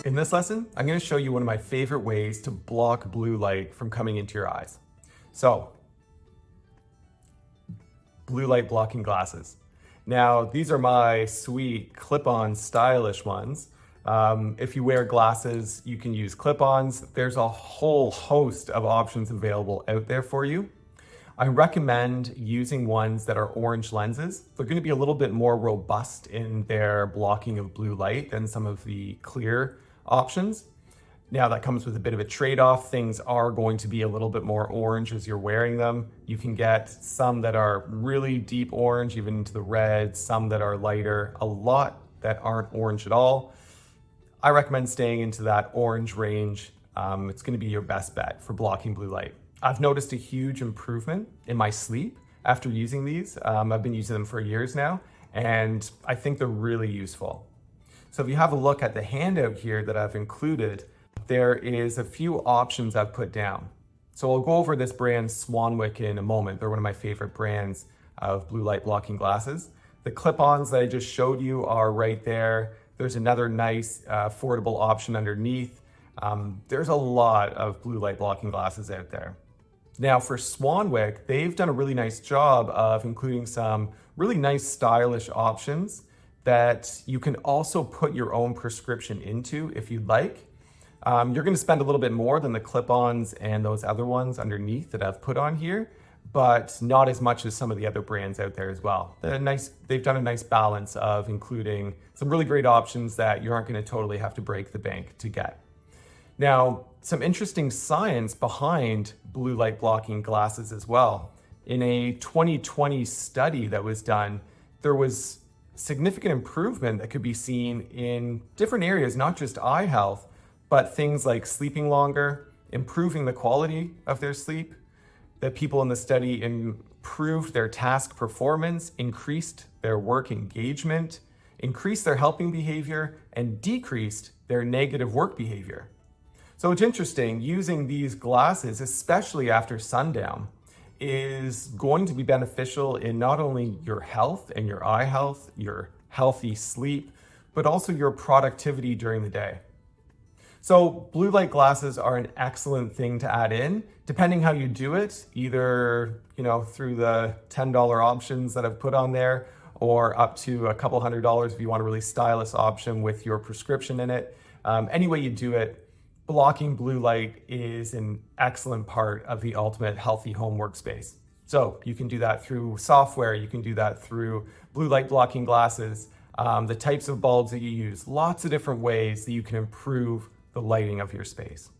In this lesson, I'm going to show you one of my favorite ways to block blue light from coming into your eyes. So, blue light blocking glasses. Now, these are my sweet clip-on stylish ones. If you wear glasses, you can use clip-ons. There's a whole host of options available out there for you. I recommend using ones that are orange lenses. They're going to be a little bit more robust in their blocking of blue light than some of the clear options. Now that comes with a bit of a trade-off. Things are going to be a little bit more orange as you're wearing them. You can get some that are really deep orange, even into the red, some that are lighter, a lot that aren't orange at all. I recommend staying into that orange range. It's going to be your best bet for blocking blue light. I've noticed a huge improvement in my sleep after using these. I've been using them for years now, and I think they're really useful. So if you have a look at the handout here that I've included, there is a few options I've put down. So I'll go over this brand Swanwick in a moment. They're one of my favorite brands of blue light blocking glasses. The clip-ons that I just showed you are right there. There's another nice affordable option underneath. There's a lot of blue light blocking glasses out there. Now for Swanwick, they've done a really nice job of including some really nice stylish options that you can also put your own prescription into if you'd like. You're going to spend a little bit more than the clip-ons and those other ones underneath that I've put on here, but not as much as some of the other brands out there as well. They've done a nice balance of including some really great options that you aren't going to totally have to break the bank to get. Now, some interesting science behind blue light blocking glasses as well. In a 2020 study that was done, there was significant improvement that could be seen in different areas, not just eye health, but things like sleeping longer, improving the quality of their sleep, that people in the study improved their task performance, increased their work engagement, increased their helping behavior, and decreased their negative work behavior. So it's interesting, using these glasses, especially after sundown, is going to be beneficial in not only your health and your eye health, your healthy sleep, but also your productivity during the day. So blue light glasses are an excellent thing to add in, depending how you do it, either through the $10 options that I've put on there, or up to a couple $100 if you want a really stylish option with your prescription in it. Any way you do it, blocking blue light is an excellent part of the ultimate healthy home workspace. So you can do that through software, you can do that through blue light blocking glasses, the types of bulbs that you use, lots of different ways that you can improve the lighting of your space.